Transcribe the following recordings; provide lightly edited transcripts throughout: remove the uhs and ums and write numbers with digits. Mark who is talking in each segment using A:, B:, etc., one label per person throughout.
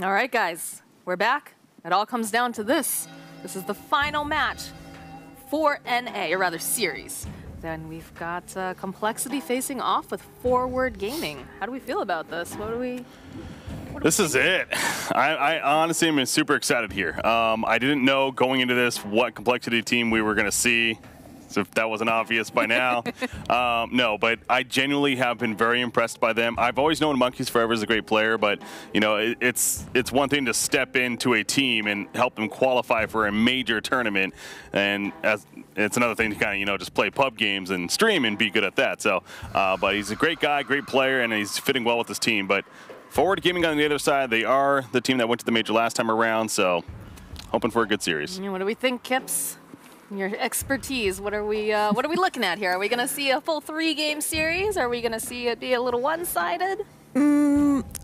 A: All right, guys, we're back. It all comes down to this. This is the final match for NA, or rather series. Then we've got Complexity facing off with Forward Gaming. How do we feel about this?
B: This is it. I honestly am super excited here. I didn't know going into this what Complexity team we were going to see. So if that wasn't obvious by now. No, but I genuinely have been very impressed by them. I've always known Monkeys Forever is a great player, but you know, it's one thing to step into a team and help them qualify for a major tournament, and it's another thing to kind of, you know, just play pub games and stream and be good at that. So, but he's a great guy, great player, and he's fitting well with this team. But Forward Gaming on the other side, they are the team that went to the major last time around, so hoping for a good series.
A: What do we think, Kips? Your expertise, what are we looking at here? Are we going to see a full 3-game series? Are we going to see it be a little one-sided?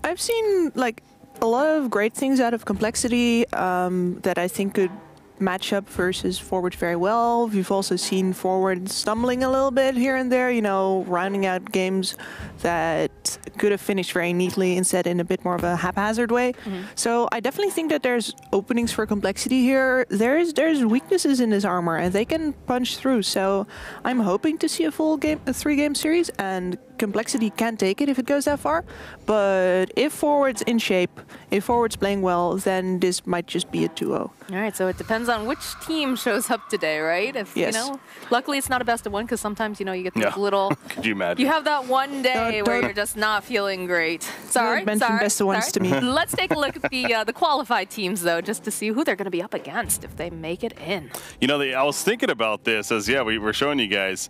C: I've seen like a lot of great things out of Complexity that I think could match up versus Forward very well. We've also seen Forward stumbling a little bit here and there, you know, rounding out games that could have finished very neatly instead in a bit more of a haphazard way. So I definitely think that there's openings for Complexity here. There's weaknesses in this armor and they can punch through. So I'm hoping to see a full game, a 3-game series, and Complexity can take it if it goes that far. But if Forward's in shape, if Forward's playing well, then this might just be a 2-0.
A: All right, so it depends on which team shows up today, right? If
C: yes.
A: You know, luckily it's not a best of one, because sometimes, you know, you get those little.
B: Could you imagine?
A: You have that one day where you're just not feeling great. Sorry,
C: best of ones to me.
A: Let's take a look at the qualified teams though, just to see who they're going to be up against if they make it in.
B: You know, I was thinking about this as we were showing you guys.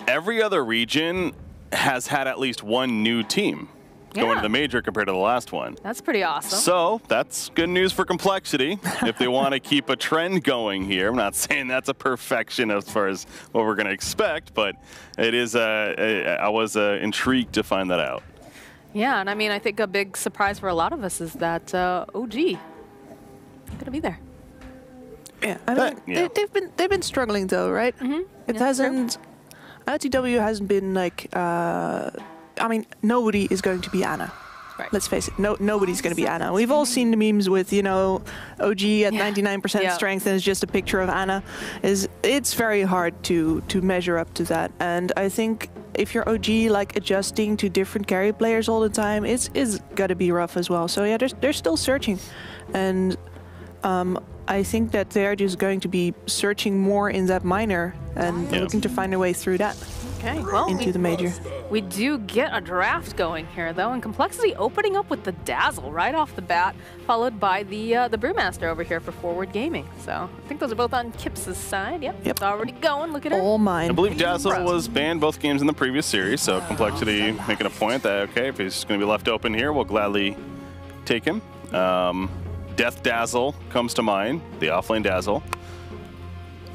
B: Every other region has had at least one new team going to the major compared to the last one.
A: That's pretty awesome.
B: So that's good news for Complexity if they want to keep a trend going here. I'm not saying that's a perfection as far as what we're going to expect, but it is. I was intrigued to find that out.
A: Yeah, and I mean, I think a big surprise for a lot of us is that OG is going to be there.
C: Yeah, I mean, they've been struggling though, right? It hasn't. LTW hasn't been like. I mean, nobody is going to be Anna.
A: Right.
C: Let's face it, nobody's going to be Anna. We've all seen the memes with, you know, OG at 99% strength and it's just a picture of Anna. It's very hard to measure up to that. And I think if you're OG, like adjusting to different carry players all the time, it's got to be rough as well. So yeah, they're still searching. And I think that they're just going to be searching more in that minor and looking to find a way through that.
A: Okay, well,
C: into the major.
A: We do get a draft going here, though, and Complexity opening up with the Dazzle right off the bat, followed by the Brewmaster over here for Forward Gaming. So I think those are both on Kip's side. Yep, it's already going. Look at it.
C: All mine.
B: I believe Dazzle was banned both games in the previous series, so Complexity making a point that, okay, if he's going to be left open here, we'll gladly take him. Death Dazzle comes to mind, the offlane Dazzle.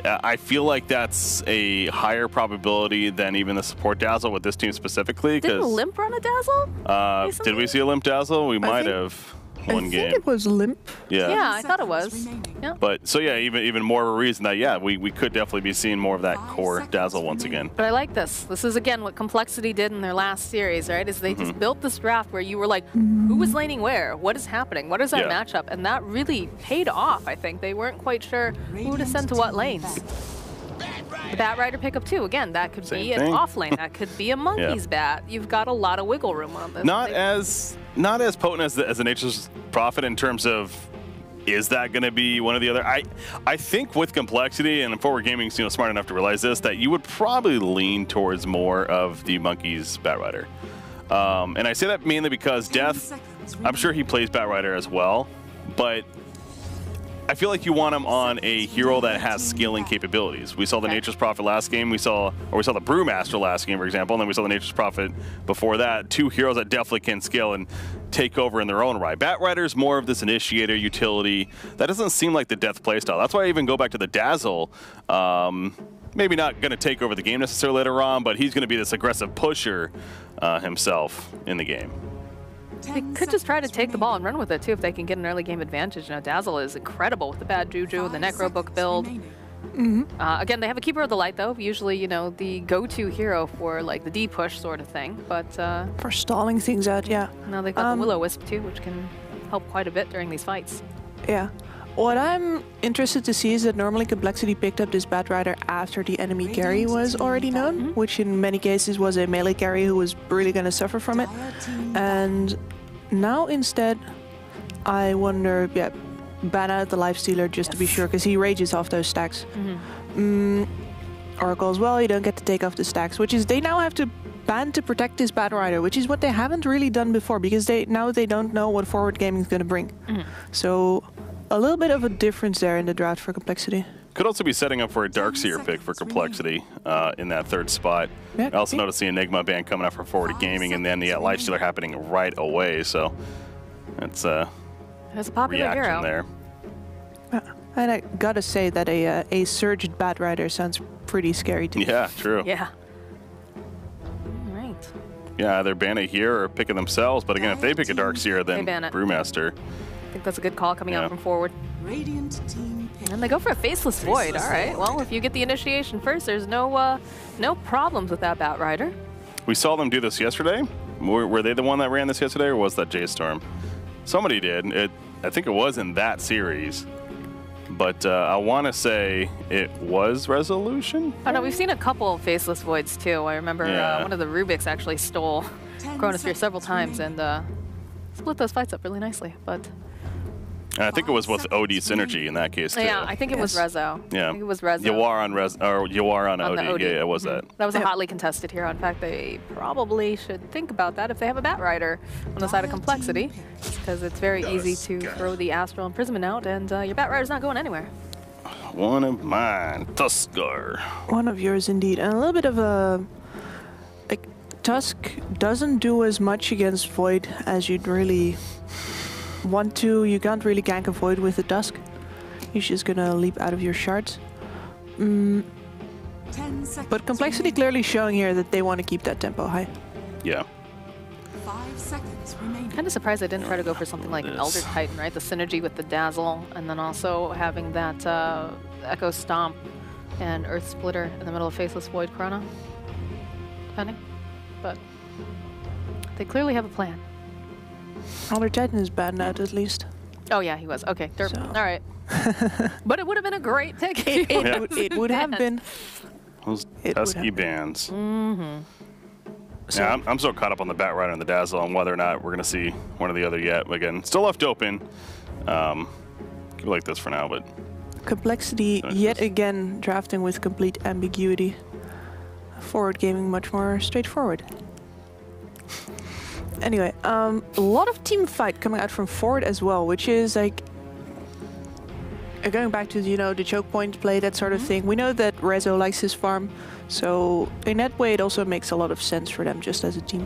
B: I feel like that's a higher probability than even the support Dazzle with this team specifically.
A: Didn't Limp run a Dazzle?
B: Did we see a Limp Dazzle? We might have one game.
C: I think it was Limp.
A: Yeah, I thought it was. Yeah.
B: But so yeah, even more of a reason that we could definitely be seeing more of that core Dazzle once again.
A: But I like this. This is again what Complexity did in their last series, right? Is they just built this draft where you were like, who is laning where? What is happening? What is that matchup? And that really paid off. I think they weren't quite sure who to send to what lanes. The Bat Rider pickup too. Again, that could be an off lane. That could be a Monkey's Bat. You've got a lot of wiggle room on this.
B: Not as potent as the Nature's Prophet in terms of, is that going to be one or the other? I think with Complexity and Forward Gaming's smart enough to realize this, that you would probably lean towards more of the Monkey's Bat Rider. And I say that mainly because Death, I'm sure he plays Bat Rider as well, but I feel like you want him on a hero that has scaling capabilities. We saw the Nature's Prophet last game. We saw the Brewmaster last game, for example, and then we saw the Nature's Prophet before that. Two heroes that definitely can scale and take over in their own right. Bat Rider's more of this initiator utility. That doesn't seem like the Death playstyle. That's why I even go back to the Dazzle. Maybe not going to take over the game necessarily later on, but he's going to be this aggressive pusher himself in the game.
A: They could just try to take the ball and run with it, too, if they can get an early game advantage. Dazzle is incredible with the Bad Juju, the Necro Book build. Again, they have a Keeper of the Light, though. Usually, the go-to hero for, like, the D-push sort of thing. But
C: for stalling things out,
A: now they've got the Will-O-Wisp, too, which can help quite a bit during these fights.
C: Yeah. What I'm interested to see is that normally Complexity picked up this Batrider after the enemy carry was already known, which in many cases was a melee carry who was really going to suffer from it. And now instead, I wonder, yeah, ban out the Lifestealer just to be sure, because he rages off those stacks. Oracle as well, you don't get to take off the stacks, which is they now have to ban to protect this Batrider, which is what they haven't really done before, because they don't know what forward gaming is going to bring. So a little bit of a difference there in the draft for Complexity.
B: Could also be setting up for a Darkseer pick for Complexity in that third spot.
C: Yeah,
B: I also noticed the Enigma ban coming up for forward gaming, and then the Lifestealer happening right away. So it's a
A: popular
B: reaction
A: hero
B: there.
C: And I gotta say that a surged Batrider sounds pretty scary to me.
B: Yeah, true.
A: Yeah. All right.
B: Yeah, either ban it here or pick it themselves. But again, if they pick a Darkseer, then
A: ban it.
B: Brewmaster.
A: I think that's a good call coming out from forward.
D: Radiant team pick.
A: And they go for a Faceless Void. All right. Well, if you get the initiation first, there's no problems with that Batrider.
B: We saw them do this yesterday. Were they the one that ran this yesterday, or was that J-Storm? Somebody did. I think it was in that series. But I want to say it was Resolution?
A: Oh, no, we've seen a couple of Faceless Voids, too. I remember one of the Rubiks actually stole Chronosphere several times and split those fights up really nicely. But
B: And I think it was with OD Synergy in that case, too.
A: yeah, I think it was Rezo.
B: Yeah.
A: I think it was Rezo.
B: Yawar on OD.
A: OD.
B: Yeah, it was that.
A: That was a hotly contested hero. In fact, they probably should think about that if they have a Batrider on the side of Complexity, because it's very easy to throw the Astral Imprisonment out, and your Batrider's not going anywhere.
B: One of mine, Tuskar.
C: One of yours indeed. And a little bit of a... Like, Tusk doesn't do as much against Void as you'd really want to. You can't really gank a Void with the Tusk. He's just gonna leap out of your shards.
D: 10 seconds
C: But Complexity clearly showing here that they want to keep that tempo high.
B: Yeah.
D: 5 seconds remaining.
A: Kind of surprised I didn't try to go for something like an Elder Titan, right? The synergy with the Dazzle, and then also having that Echo Stomp and Earth Splitter in the middle of Faceless Void Chrono. Depending. But they clearly have a plan.
C: Elder Titan is bad now, at least.
A: Oh yeah, he was. Okay, derp.
C: So.
A: All right. But it would have been a great pick.
C: It would have been.
B: Those
C: It would
B: pesky
C: have
B: bands.
C: So,
B: Yeah, I'm so caught up on the Batrider and the Dazzle on whether or not we're going to see one or the other yet. Again, still left open. Keep it like this for now, but...
C: Complexity yet again drafting with complete ambiguity. Forward gaming much more straightforward. Anyway, a lot of team fight coming out from forward as well, which is like going back to the choke point play, that sort of thing. We know that Rezo likes his farm, so in that way it also makes a lot of sense for them just as a team.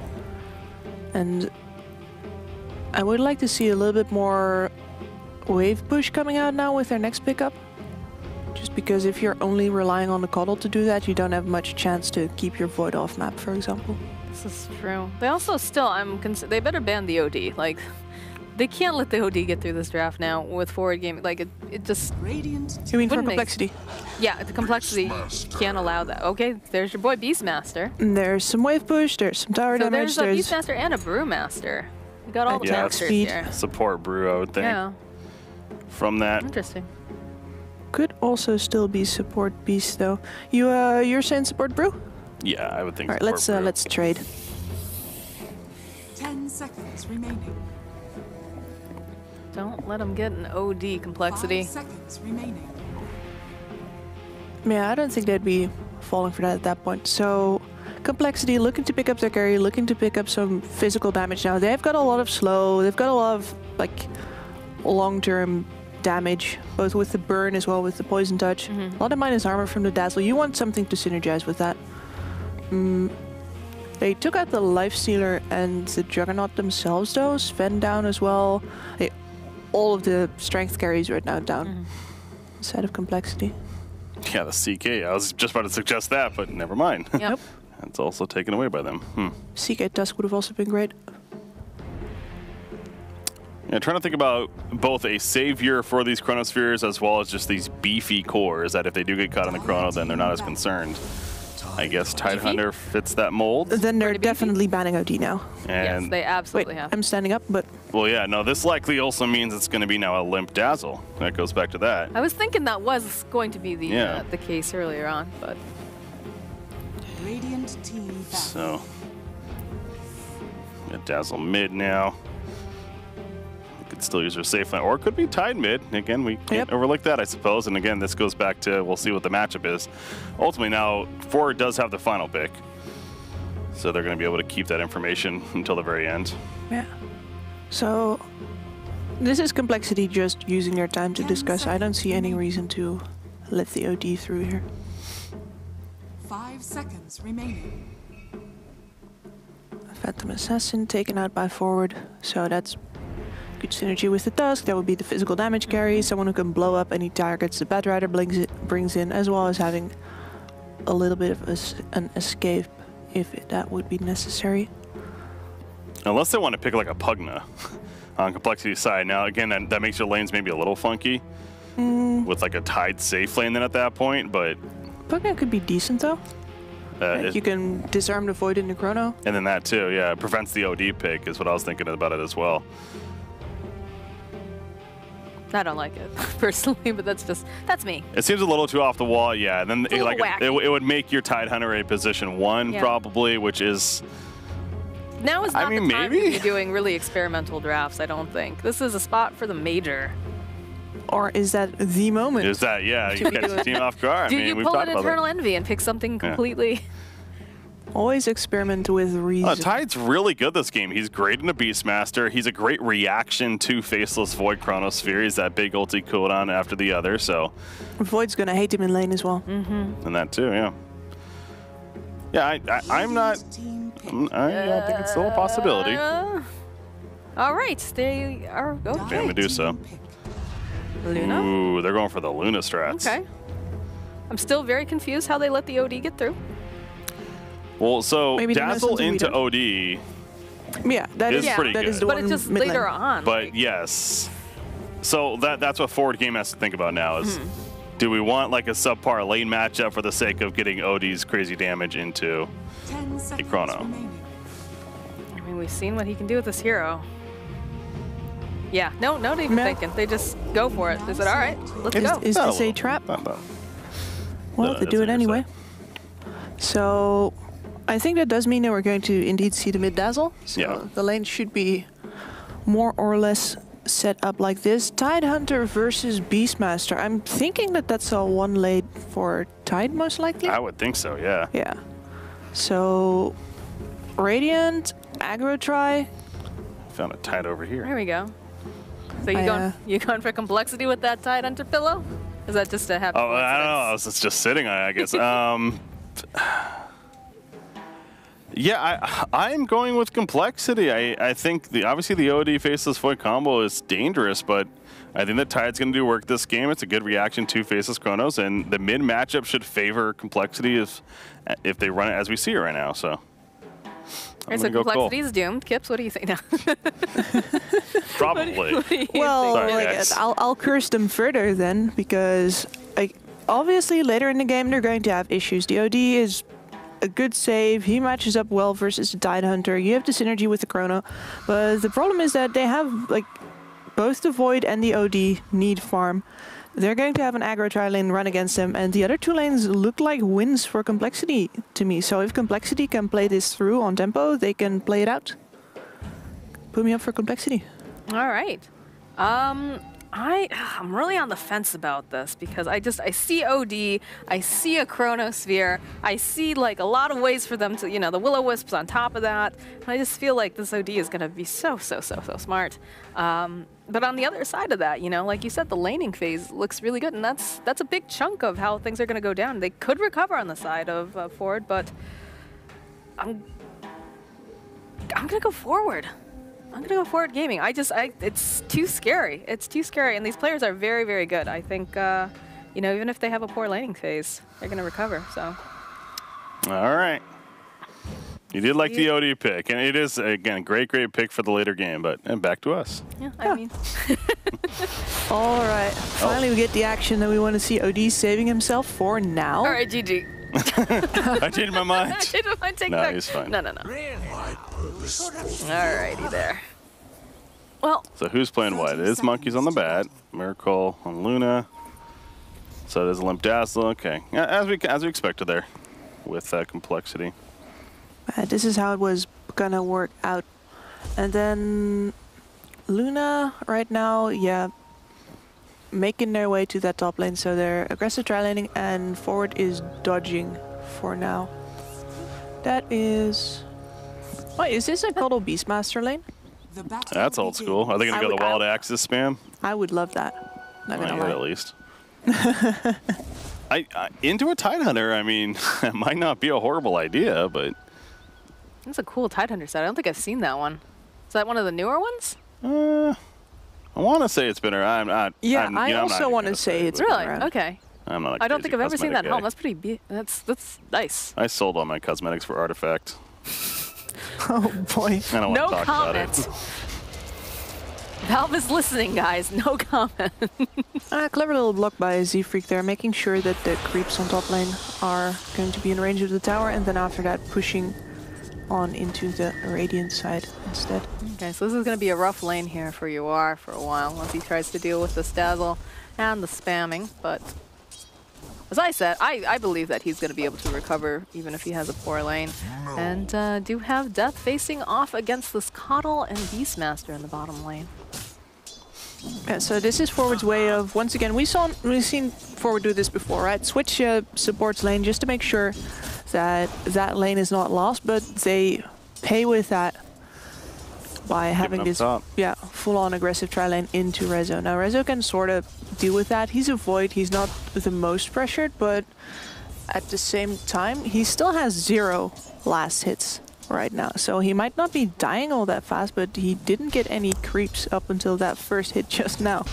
C: And I would like to see a little bit more wave push coming out now with their next pickup. Just because if you're only relying on the Coddle to do that, you don't have much chance to keep your Void off map, for example.
A: This is true. They also still, they better ban the OD. Like, they can't let the OD get through this draft now with forward gaming. Like, it just...
D: Radiant
C: You mean for
A: Wouldn't make-
C: Complexity?
A: Yeah, the Complexity can't allow that. Okay, there's your boy Beastmaster.
C: There's some wave push, there's some tower
A: So
C: damage,
A: there's a Beastmaster and a Brewmaster. We got all the
B: Yeah,
A: masters
C: speed.
A: here.
B: Support Brew, I would think.
A: Yeah,
B: From that.
A: interesting.
C: could also still be support Beast though. You're saying support Brew?
B: Yeah, I would think
C: All right,
B: support Brew.
C: let's trade.
D: 10 seconds remaining.
A: Don't let them get an OD Complexity.
D: 5 seconds remaining.
C: Yeah, I don't think they'd be falling for that at that point. So Complexity looking to pick up their carry, looking to pick up some physical damage now. They've got a lot of slow, they've got a lot of like long-term damage, both with the burn as well with the poison touch. A lot of minus armor from the Dazzle. You want something to synergize with that. They took out the Lifestealer and the Juggernaut themselves though. Sven down as well. All of the strength carries right now down. Side of Complexity.
B: Yeah, the CK. I was just about to suggest that, but never mind.
A: Yep.
B: That's also taken away by them.
C: CK Tusk would have also been great.
B: Yeah, trying to think about both a savior for these Chronospheres as well as just these beefy cores that if they do get caught in the Chrono, then they're not as concerned. I guess Tidehunter fits that mold.
C: Then they're definitely banning OD now.
B: And
A: Yes, they absolutely
C: Wait,
A: have.
C: I'm standing up, but
B: well, yeah, no, this likely also means it's going to be now a limp dazzle. That goes back to that.
A: I was thinking that was going to be the
B: Yeah.
A: the case earlier on, but
D: Radiant team back.
B: So, got dazzle mid now. Could still use her safe line, or it could be Tide mid. Again, we can't overlook that, I suppose. And again, this goes back to we'll see what the matchup is. Ultimately, now Forward does have the final pick, so they're going to be able to keep that information until the very end.
C: yeah. So this is Complexity just using their time to discuss. I don't see any reason to let the OD through here.
D: 5 seconds remaining.
C: Phantom Assassin taken out by Forward, so that's good synergy with the Tusk. That would be the physical damage carry, someone who can blow up any targets the Batrider brings in, as well as having a little bit of an escape if that would be necessary.
B: Unless they want to pick like a Pugna on Complexity's side. Now, again, that makes your lanes maybe a little funky with like a Tide safe lane then at that point, but
C: Pugna could be decent though. You can disarm the Void in the Chrono.
B: And then that too, yeah, it prevents the OD pick is what I was thinking about it as well.
A: I don't like it personally, but that's me.
B: It seems a little too off the wall, yeah. And then
A: It's a little wacky.
B: it would make your Tidehunter a position 1
A: Yeah.
B: probably, which is
A: Now is not
B: I mean,
A: the time
B: maybe.
A: to be doing really experimental drafts, I don't think. This is a spot for the major.
C: Or is that the moment?
B: is that yeah, you catch the team off guard.
A: Do
B: I mean,
A: you
B: we've
A: pull
B: talked
A: an
B: about
A: internal
B: that.
A: envy and pick something completely?
C: Always experiment with reason.
B: Tide's really good this game. He's great in a Beastmaster. He's a great reaction to Faceless Void Chronosphere. He's that big ulti cooldown after the other, so.
C: Void's gonna hate him in lane as well.
B: And that too, yeah. Yeah, I'm not.
D: Team pick.
B: I think it's still a possibility.
A: All right, they are okay.
B: Fan Medusa.
D: Team pick.
A: Luna.
B: Ooh, they're going for the Luna strats.
A: Okay. I'm still very confused how they let the OD get through.
B: Well, so
C: Maybe they know
B: Dazzle
C: something we
B: into
C: don't.
B: OD,
C: Yeah, that
B: It's
C: is
B: pretty
C: that
B: good.
C: is the
A: But
C: one
A: it's just
C: mid lane.
A: later on.
B: but
A: like,
B: yes. So that's what Forward Game has to think about now is, do we want like a subpar lane matchup for the sake of getting OD's crazy damage into
D: 10 seconds
B: Chrono.
D: remaining.
A: I mean, we've seen what he can do with this hero. Yeah, no even
C: No.
A: thinking. They just go for it. They said, all right, let's go.
C: Is
B: Not
C: this a
B: little.
C: trap?
B: Not bad.
C: Well,
B: No,
C: they do it
B: that's
C: anyway. So I think that does mean that we're going to indeed see the mid dazzle. So
B: Yeah.
C: the lane should be more or less set up like this. Tidehunter versus Beastmaster. I'm thinking that that's a one lane for Tide most likely.
B: I would think so, yeah.
C: Yeah. So Radiant, aggro try.
B: Found a Tide over here.
A: There we go. So you going for complexity with that Tidehunter pillow? Is that just a happy
B: Oh, I don't know. I
A: coincidence?
B: was just sitting on it, I guess. Yeah, I'm going with complexity. I think obviously the OD Faceless Void combo is dangerous, but I think that Tide's going to do work this game. It's a good reaction to Faceless Chronos, and the mid matchup should favor complexity if they run it as we see it right now. So.
A: Alright, so complexity is doomed. Kips, what do you think now?
B: Probably.
C: Well,
B: Sorry,
C: like,
B: guys.
C: I'll curse them further then, because obviously later in the game they're going to have issues. The OD is a good save. He matches up well versus the Tidehunter. You have the synergy with the Chrono, but the problem is that they have like both the Void and the OD need farm. They're going to have an aggro tri lane run against them, and the other two lanes look like wins for Complexity to me. So if Complexity can play this through on tempo, they can play it out. Put me up for Complexity.
A: All right. I'm really on the fence about this because I see OD, I see a Chronosphere, I see like a lot of ways for them to, the Will-O-Wisps on top of that. And I just feel like this OD is going to be so smart. But on the other side of that, like you said, the laning phase looks really good, and that's a big chunk of how things are going to go down. They could recover on the side of Forward, but I'm going to go Forward. I'm going to go Forward Gaming. It's too scary. It's too scary, and these players are very, very good. I think, even if they have a poor laning phase, they're going to recover, so.
B: All right. You did like the OD pick, and it is, again, great pick for the later game, and back to us.
A: Yeah, I mean.
C: All right. Finally, we get the action that we want to see. OD saving himself for now.
A: All right, GG.
B: I changed my mind.
A: I changed my mind. Take
B: No,
A: back.
B: he's fine.
A: No. Alrighty there. Well.
B: So who's playing what? It is Monkeys on the bat. Miracle on Luna. So there's Limp Dazzle. Okay, yeah, as we expected there, with complexity.
C: This is how it was gonna work out. And then Luna right now, yeah, making their way to that top lane. So they're aggressive tri laning and forward is dodging for now. That is. Wait, is this a Cuddle Beastmaster lane?
B: That's old school. Are they gonna go the Wild Axis spam?
C: I would love that. Not gonna lie.
B: At least. Into a Tidehunter, I mean, it might not be a horrible idea, but
A: That's a cool Tidehunter set. I don't think I've seen that one. Is that one of the newer ones?
B: I want to say it's been around.
C: I also want to say it's
A: really
C: around.
A: Okay.
B: I'm not.
A: I don't think I've ever seen that at home. That's pretty. That's nice.
B: I sold all my cosmetics for Artifact.
C: Oh boy.
B: I don't
A: No
B: want to talk
A: comment.
B: about it.
A: Valve is listening, guys. No comment.
C: Clever little block by Z-Freak there, making sure that the creeps on top lane are going to be in range of the tower, and then after that pushing on into the Radiant side instead.
A: Okay, so this is going to be a rough lane here for UR for a while once he tries to deal with the Dazzle and the spamming, but as I said, I believe that he's going to be able to recover even if he has a poor lane. And do have Death facing off against this Coddle and Beastmaster in the bottom lane.
C: Yeah, so this is Forward's way of, once again, we've seen Forward do this before, right? Switch supports lane just to make sure that that lane is not lost, but they pay with that by having this full-on aggressive tri lane into Rezo. Now Rezo can sort of deal with that. He's a Void, he's not the most pressured, but at the same time, he still has 0 last hits right now. So he might not be dying all that fast, but he didn't get any creeps up until that first hit just now.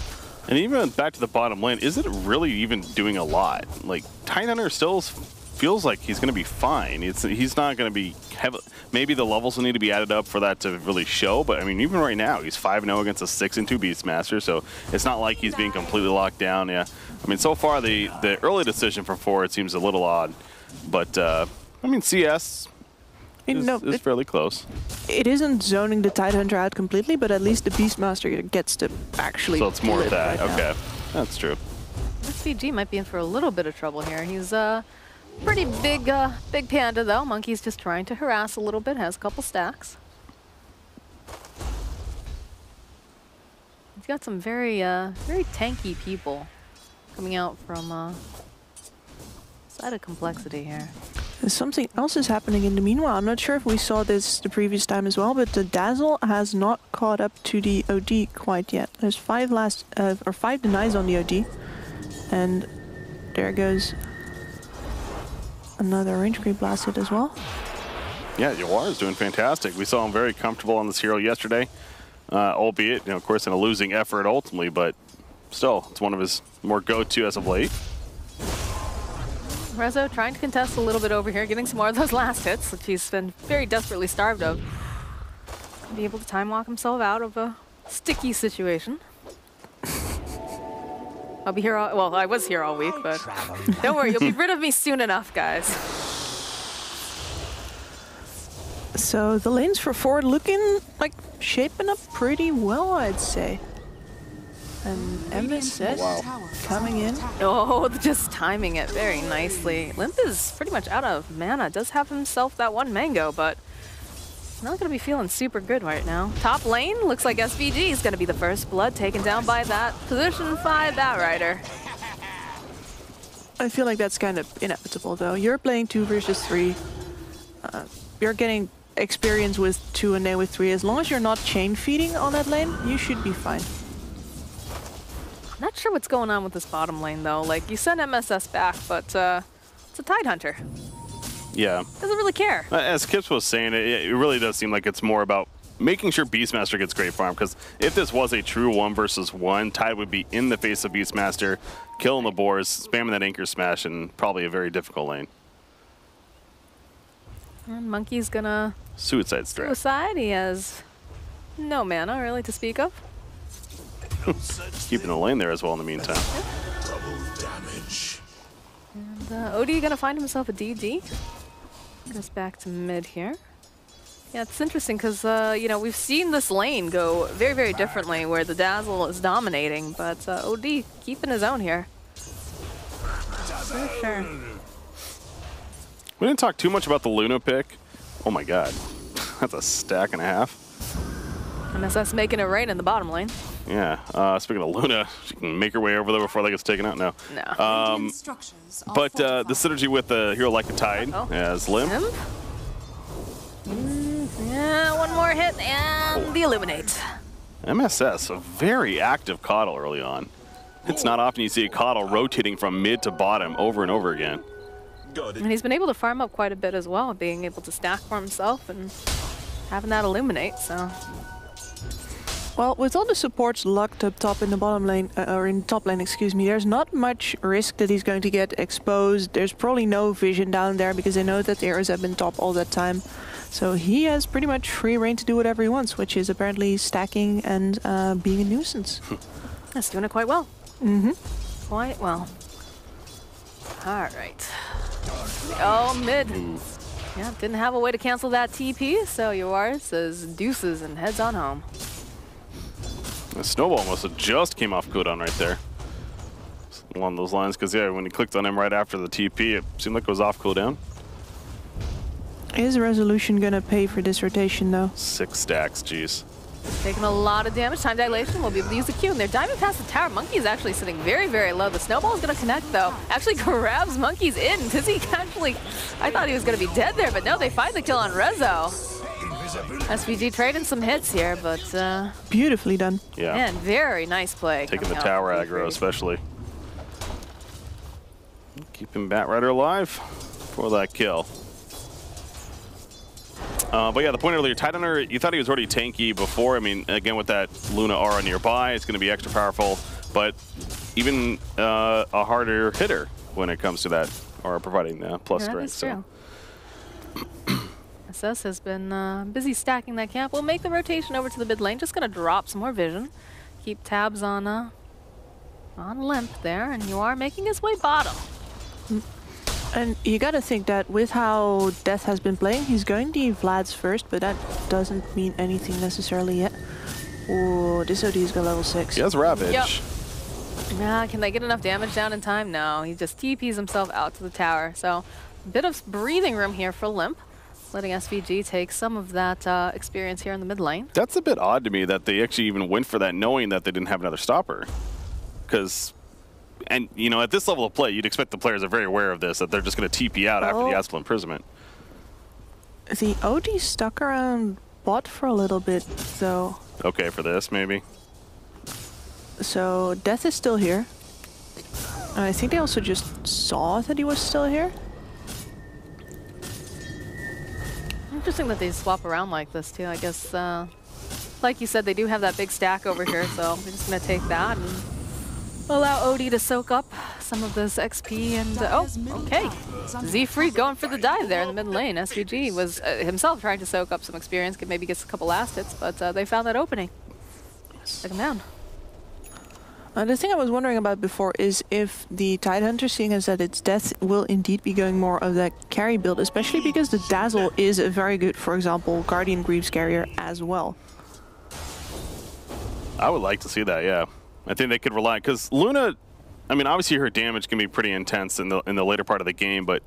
B: And even back to the bottom lane, is it really even doing a lot? Like, Tidehunter still feels like he's going to be fine. He's not going to be heavy. Maybe the levels will need to be added up for that to really show, but I mean, even right now, he's 5-0 against a 6-2 Beastmaster, so it's not like he's being completely locked down. Yeah, I mean, so far the early decision from Forward seems a little odd, but I mean, CS is fairly close.
C: It isn't zoning the Tidehunter out completely, but at least the Beastmaster gets to actually.
B: So it's more of that.
C: Right
B: Okay,
C: now.
B: that's true.
A: SVG might be in for a little bit of trouble here. He's pretty big panda though. Monkey's just trying to harass a little bit. Has a couple stacks. He's got some very tanky people coming out from side of complexity here.
C: Something else is happening in the meanwhile. I'm not sure if we saw this the previous time as well, but the Dazzle has not caught up to the OD quite yet. There's 5 denies on the OD, and there goes another range creep blast hit as well.
B: Yeah, Yawar is doing fantastic. We saw him very comfortable on this hero yesterday, albeit, of course, in a losing effort ultimately, but still, it's one of his more go-to as of late.
A: Rezo trying to contest a little bit over here, getting some more of those last hits, which he's been very desperately starved of. Be able to time walk himself out of a sticky situation. I'll be here all, well, I was here all week, but don't worry, you'll be rid of me soon enough, guys.
C: So the lanes for Forward looking like shaping up pretty well, I'd say. And MSS coming in.
A: Oh, just timing it very nicely. Limp is pretty much out of mana. Does have himself that one mango, but not going to be feeling super good right now. Top lane, looks like SVG is going to be the first blood taken down by that position 5 Batrider.
C: I feel like that's kind of inevitable, though. You're playing 2 versus 3. You're getting experience with 2 and then with 3. As long as you're not chain feeding on that lane, you should be fine.
A: Not sure what's going on with this bottom lane, though. Like, you send MSS back, but it's a Tidehunter.
B: Yeah.
A: Doesn't really care.
B: As Kips was saying, it really does seem like it's more about making sure Beastmaster gets great farm, because if this was a true 1 versus 1, Tide would be in the face of Beastmaster, killing the boars, spamming that anchor smash, and probably a very difficult lane.
A: And Monkey's gonna
B: Suicide strat.
A: suicide. He has no mana, really, to speak of.
B: Keeping the lane there as well in the meantime.
A: OD gonna find himself a DD. Goes back to mid here. Yeah, it's interesting because, you know, we've seen this lane go very, very differently where the Dazzle is dominating, but OD keeping his own here. For sure.
B: We didn't talk too much about the Luna pick. Oh my god. That's a stack and a half.
A: MSS making it rain in the bottom lane.
B: Yeah. Speaking of Luna, she can make her way over there before that gets taken out. No.
A: No.
B: But the synergy with a hero like a Tide as Limp.
A: Yeah, one more hit and the Illuminate.
B: MSS, a very active Coddle early on. It's not often you see a Coddle rotating from mid to bottom over and over again.
A: And he's been able to farm up quite a bit as well, being able to stack for himself and having that Illuminate, so.
C: Well, with all the supports locked up top in the bottom lane, or in top lane, excuse me, there's not much risk that he's going to get exposed. There's probably no vision down there because they know that the arrows have been top all that time. So he has pretty much free reign to do whatever he wants, which is apparently stacking and being a nuisance.
A: That's doing it quite well.
C: Mm-hmm.
A: Quite well. All right. Oh, mid. Yeah, didn't have a way to cancel that TP, so Yoar says deuces and heads on home.
B: The snowball must have just came off cooldown right there. Along those lines, because yeah, when he clicked on him right after the TP, it seemed like it was off cooldown.
C: Is Resolution gonna pay for this rotation though?
B: 6 stacks, jeez.
A: Taking a lot of damage. Time dilation. We'll be able to use the Q. And they're diving past the tower. Monkey is actually sitting very, very low. The snowball is going to connect, though. Actually grabs Monkey's in. Tizzy actually, I thought he was going to be dead there, but no, they find the kill on Rezo. SVG trading some hits here, but...
C: beautifully done.
B: Yeah.
A: Man, very nice play.
B: Taking the tower aggro, especially. Keeping Batrider alive for that kill. But yeah, the point earlier, Tidehunter, you thought he was already tanky before. I mean, again, with that Luna aura nearby, it's going to be extra powerful. But even a harder hitter when it comes to that, or providing plus strength.
A: So. SS has been busy stacking that camp. We'll make the rotation over to the mid lane. Just going to drop some more vision. Keep tabs on Limp there, and you are making his way bottom.
C: And you gotta think that with how Death has been playing, he's going to Vlad's first, but that doesn't mean anything necessarily yet. Oh, this OD's got level 6.
B: He has Ravage.
A: Yep. Nah, can they get enough damage down in time? No, he just TPs himself out to the tower. So, a bit of breathing room here for Limp, letting SVG take some of that experience here in the mid lane.
B: That's a bit odd to me that they actually even went for that, knowing that they didn't have another stopper. Because... And, you know, at this level of play, you'd expect the players are very aware of this, that they're just going to TP out after the Astral Imprisonment.
C: The OD stuck around bot for a little bit, though.
B: Okay, for this, maybe.
C: So, Death is still here. I think they also just saw that he was still here.
A: Interesting that they swap around like this, too. I guess, like you said, they do have that big stack over here, so they're just going to take that and allow OD to soak up some of this XP and... oh, okay. Z-Freak going for the dive there in the mid lane. SVG was himself trying to soak up some experience, maybe gets a couple last hits, but they found that opening. Took him down.
C: The thing I was wondering about before is if the Tidehunter, seeing as that its Death, will indeed be going more of that carry build, especially because the Dazzle is a very good, for example, Guardian Greaves carrier as well.
B: I would like to see that, yeah. I think they could rely, because Luna, I mean, obviously her damage can be pretty intense in the later part of the game, but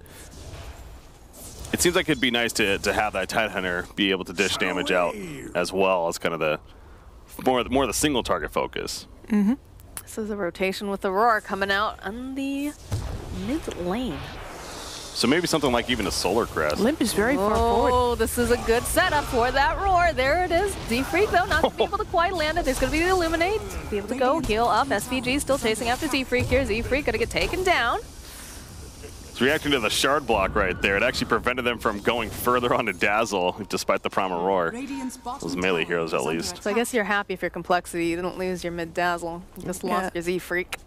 B: it seems like it'd be nice to have that Tidehunter be able to dish damage out as well as kind of the more the single target focus.
C: Mm-hmm.
A: This is a rotation with the Roar coming out on the mid lane.
B: So maybe something like even a Solar Crest.
C: Limp is very far forward.
A: Oh, this is a good setup for that Roar. There it is. Z-Freak, though, not going to be able to quite land it. There's going to be the Illuminate. Be able to go heal up. SVG still chasing after Z-Freak here. Z-Freak going to get taken down.
B: It's reacting to the shard block right there. It actually prevented them from going further onto Dazzle, despite the Primal Roar. Those melee heroes, at least.
A: So I guess you're happy if you're Complexity. You didn't lose your mid Dazzle. You just lost your Z-Freak.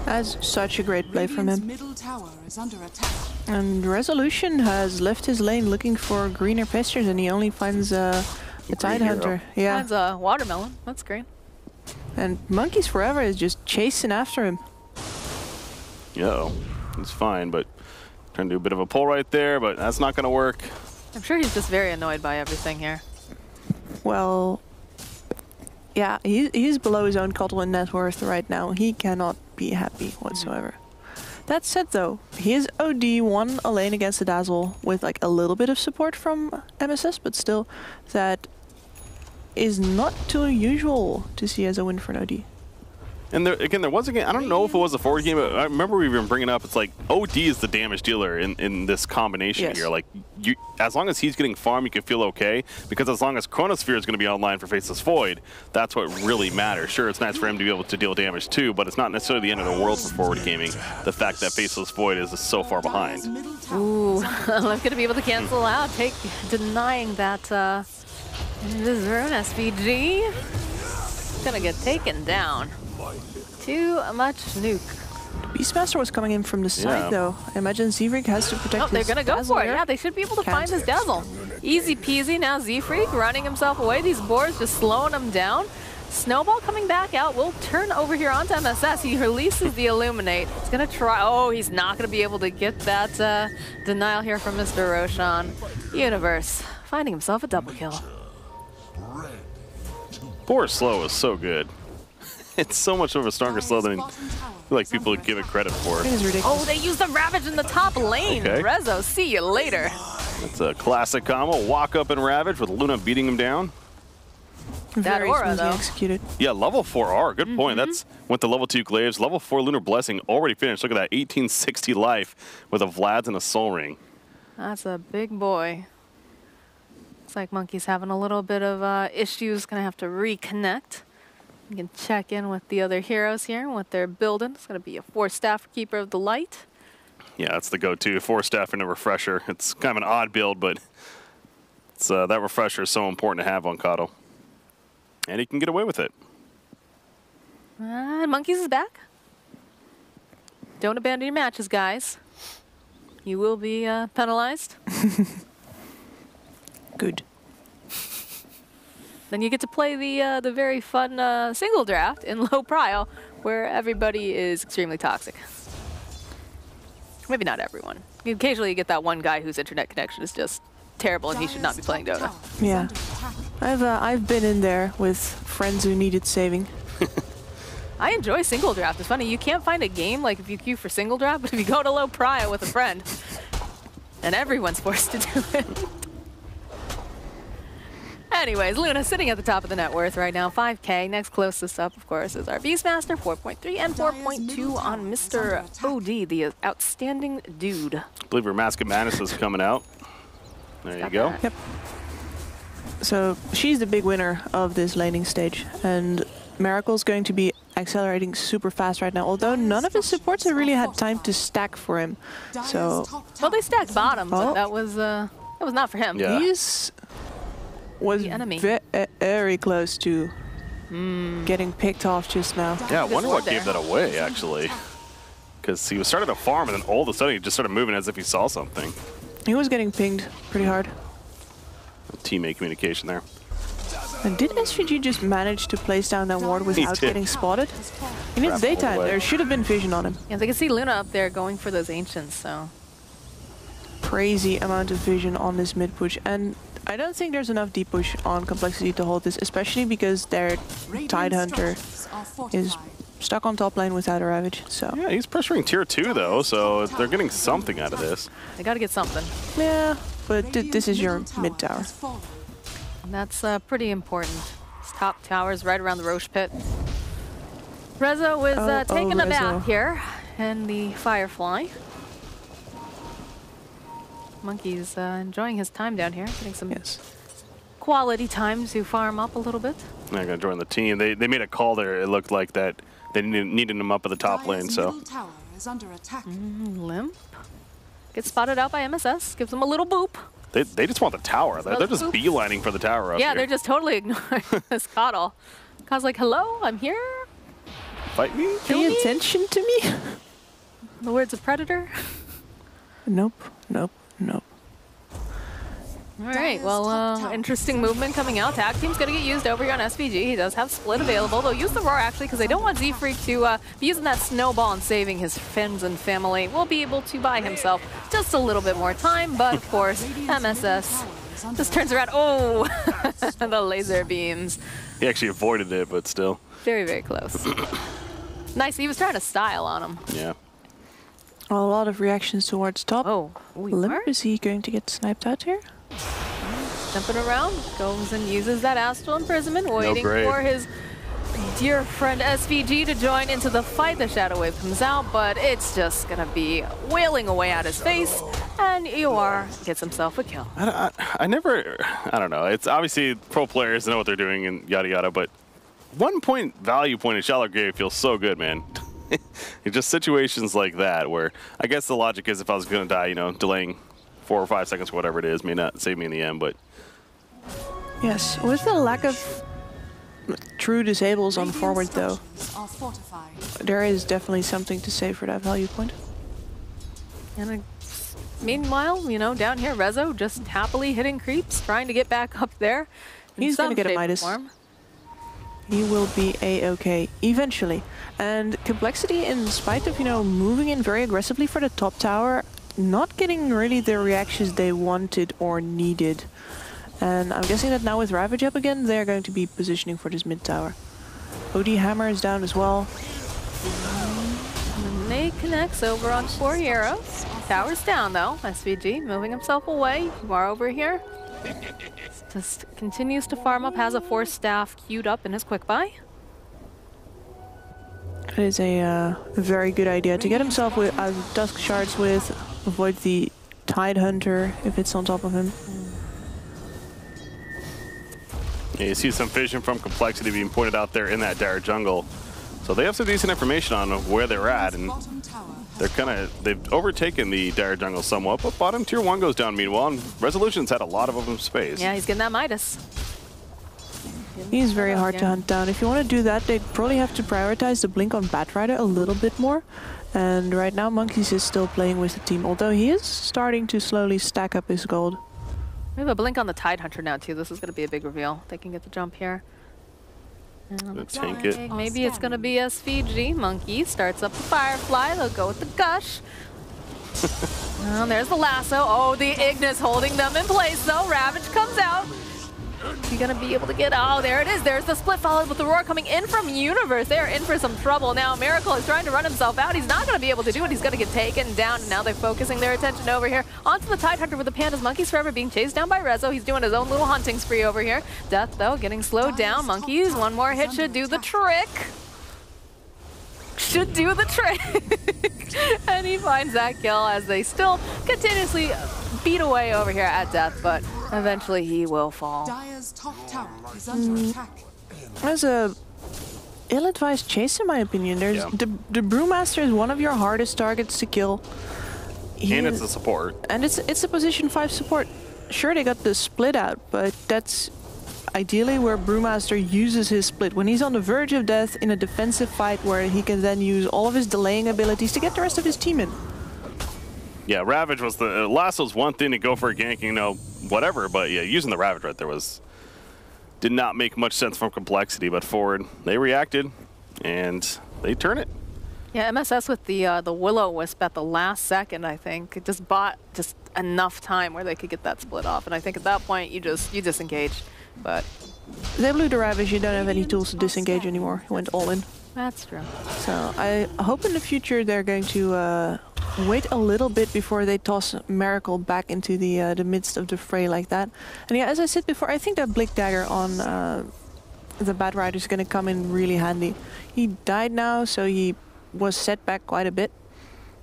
C: That's such a great play from him.
D: Middle tower is under attack.
C: And Resolution has left his lane looking for greener pastures, and he only finds a Tidehunter. Yeah.
A: Finds a Watermelon. That's great.
C: And Monkeys Forever is just chasing after him.
B: Yo, it's fine, but Trying to do a bit of a pull right there, but that's not going to work.
A: I'm sure he's just very annoyed by everything here.
C: Well, yeah, he's below his own Kotlin net worth right now. He cannot be happy whatsoever. That said, though, he is OD, won a lane against the Dazzle with like a little bit of support from MSS, but still, that is not too usual to see as a win for an OD.
B: And there was a game, I don't know if it was a forward game, but I remember we've been bringing up, it's like OD is the damage dealer in this combination here. Like, as long as he's getting farm, you can feel okay, because as long as Chronosphere is going to be online for Faceless Void, that's what really matters. Sure, it's nice for him to be able to deal damage too, but it's not necessarily the end of the world for forward gaming, the fact that Faceless Void is so far behind.
A: Ooh, I'm going to be able to cancel out, denying that this Rune SVG is going to get taken down. Too much nuke.
C: Beastmaster was coming in from the side, though. I imagine Zefreak has to protect
A: they're
C: his
A: going to go for it.
C: here.
A: Yeah, they should be able to find this Dazzle. Easy peasy. Now Zefreak running himself away. These boards just slowing him down. Snowball coming back out. Will turn over here onto MSS. He releases the Illuminate. He's going to try. Oh, he's not going to be able to get that denial here from Mr. Roshan. Universe finding himself a double kill.
B: Poor slow is so good. It's so much of a stronger slow than I feel like people would give it credit for.
C: It is ridiculous.
A: Oh, they use the Ravage in the top lane.
B: Okay.
A: Rezo, see you later.
B: That's a classic combo. Walk up and Ravage with Luna beating him down.
A: That
C: Very
A: aura,
C: smoothly
A: though.
C: executed.
B: Yeah, level 4 R. Good point. That's went to level 2 Glaives. Level 4 Lunar Blessing already finished. Look at that 1860 life with a Vlad's and a Soul Ring.
A: That's a big boy. Looks like Monkey's having a little bit of issues. Gonna have to reconnect. You can check in with the other heroes here and what they're building. It's going to be a 4-staff Keeper of the Light.
B: Yeah, that's the go-to. 4-staff and a Refresher. It's kind of an odd build, but it's, that Refresher is so important to have on Kato. And he can get away with it.
A: Monkeys is back. Don't abandon your matches, guys. You will be penalized.
C: Good.
A: Then you get to play the very fun single draft in low prio, where everybody is extremely toxic. Maybe not everyone. Occasionally you get that one guy whose internet connection is just terrible and he should not be playing Dota.
C: Yeah. I've been in there with friends who needed saving.
A: I enjoy single draft. It's funny, you can't find a game like if you queue for single draft, but if you go to low prio with a friend, and everyone's forced to do it. Anyways, Luna sitting at the top of the net worth right now, 5K. Next closest up, of course, is our Beastmaster, 4.3 and 4.2 on Mr. OD, the outstanding dude.
B: I believe your Mask of Madness is coming out. There you go.
C: Yep. So she's the big winner of this laning stage, and Miracle's going to be accelerating super fast right now, although none of his supports have really had time to stack for him. So,
A: well, they stacked bottom, but that was not for him.
B: Yeah.
C: He's was very close to getting picked off just now.
B: Yeah, I wonder what gave that away, actually. Because he was starting to farm, and then all of a sudden he just started moving as if he saw something.
C: He was getting pinged pretty hard.
B: Teammate communication there.
C: And did SVG just manage to place down that ward without getting spotted? In its daytime, there should have been vision on him.
A: Yeah, they can see Luna up there going for those Ancients, so.
C: Crazy amount of vision on this mid push, and I don't think there's enough deep push on Complexity to hold this, especially because their Tidehunter is stuck on top lane without a Ravage. So
B: yeah, he's pressuring tier 2 though, so they're getting something out of this.
A: They got to get something.
C: Yeah, but this is your mid tower.
A: And that's pretty important. This top tower is right around the Roche pit. Rezo was taking a bath here in the Firefly. Monkey's enjoying his time down here, getting some quality time to farm up a little bit.
B: They're going to join the team. They made a call there. It looked like that they needed him up at the top lane, so.
A: Limp. Gets spotted out by MSS, gives them a little boop.
B: They just want the tower. They're just beelining for the tower up here.
A: Yeah, they're just totally ignoring this Coddle. Cod's like, hello, I'm here.
B: Fight me?
C: Pay attention to me?
A: The words of Predator.
C: Nope, nope, nope.
A: All right, well, interesting movement coming out. Tag team's going to get used over here on SVG. He does have split available. They'll use the Roar, actually, because they don't want Z-Freak to be using that snowball and saving his friends and family. Will be able to buy himself just a little bit more time, but of course, MSS just turns around. Oh, the laser beams.
B: He actually avoided it, but still.
A: Very, very close. Nice. He was trying to style on him.
B: Yeah.
C: A lot of reactions towards top.
A: Oh,
C: Limp, is he going to get sniped out here?
A: Jumping around, goes and uses that Astral Imprisonment, waiting for his dear friend SVG to join into the fight. The Shadow Wave comes out, but it's just going to be wailing away at his face, and EOR gets himself a kill.
B: I don't know. It's obviously pro players know what they're doing and yada yada, but 1 point value point in Shallow Grave feels so good, man. It's just situations like that where I guess the logic is if I was going to die, you know, delaying 4 or 5 seconds, whatever it is, may not save me in the end, but...
C: Yes, with the lack of true disables on forward, though, there is definitely something to say for that value point.
A: And meanwhile, you know, down here, Rezo just happily hitting creeps, trying to get back up there.
C: He's going to get a Midas. He will be A-okay eventually. And Complexity, in spite of, you know, moving in very aggressively for the top tower, not getting really the reactions they wanted or needed. And I'm guessing that now with Ravage up again, they're going to be positioning for this mid tower. OD Hammer is down as well.
A: And Nate connects over on 4 heroes. Tower's down though. SVG moving himself away. You are over here. Just continues to farm up, has a Force Staff queued up in his quick buy.
C: It is a very good idea to get himself with Dusk Shards with, avoid the Tide Hunter if it's on top of him.
B: Yeah, you see some vision from Complexity being pointed out there in that dire jungle. So they have some decent information on where they're at, and they've overtaken the dire jungle somewhat, but bottom tier 1 goes down meanwhile, and Resolution's had a lot of open space.
A: Yeah, he's getting that Midas.
C: He's very hard to hunt down. If you want to do that, they'd probably have to prioritize the blink on Batrider a little bit more. And right now, Monkeys is still playing with the team, although he is starting to slowly stack up his gold.
A: We have a blink on the Tide Hunter now, too. This is going to be a big reveal. They can get the jump here.
B: Tank it.
A: Maybe it's going to be SVG. Monkey starts up the Firefly. They'll go with the Gush. And there's the lasso. Oh, the Ignis holding them in place, though. Ravage comes out. Is he going to be able to get... Oh, there it is. There's the split followed with the Roar coming in from Universe. They're in for some trouble now. Miracle is trying to run himself out. He's not going to be able to do it. He's going to get taken down. And now they're focusing their attention over here onto the Tide Hunter with the Pandas. Monkeys forever being chased down by Rezo. He's doing his own little hunting spree over here. Death, though, getting slowed down. Monkeys, one more hit should do the trick. Should do the trick. And he finds that kill as they still continuously beat away over here at Death, but eventually he will fall.
D: Dire's top tower is under attack.
C: That's a ill-advised chase, in my opinion. There's the Brewmaster is one of your hardest targets to kill.
B: And it's a support.
C: And it's a position 5 support. Sure, they got the split out, but that's ideally where Brewmaster uses his split. When he's on the verge of death in a defensive fight where he can then use all of his delaying abilities to get the rest of his team in.
B: Yeah, Ravage was the... Lasso's one thing to go for a gank, you know, whatever, but yeah, using the Ravage right there did not make much sense from Complexity, but forward, they reacted, and they turn it.
A: Yeah, MSS with the Will-O-Wisp at the last second, I think. It just bought just enough time where they could get that split off, and I think at that point, you disengage, but...
C: They blew the Ravage, you don't have any tools to disengage anymore. He went all in.
A: That's true.
C: So I hope in the future they're going to wait a little bit before they toss Miracle back into the midst of the fray like that. And yeah, as I said before, I think that Blink Dagger on the Batrider is going to come in really handy. He died now, so he was set back quite a bit.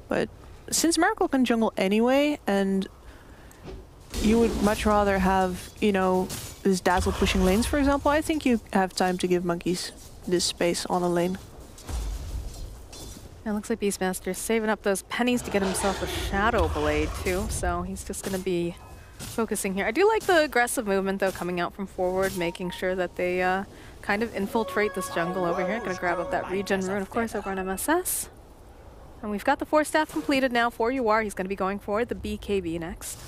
C: But since Miracle can jungle anyway, and you would much rather have, you know, this Dazzle pushing lanes, for example, I think you have time to give Monkeys this space on a lane.
A: It looks like Beastmaster's saving up those pennies to get himself a Shadow Blade too, so he's just going to be focusing here. I do like the aggressive movement though coming out from forward, making sure that they kind of infiltrate this jungle over here. Going to grab up that regen rune, of course, over on MSS. And we've got the Force Staff completed now for UR. He's going to be going for the BKB next.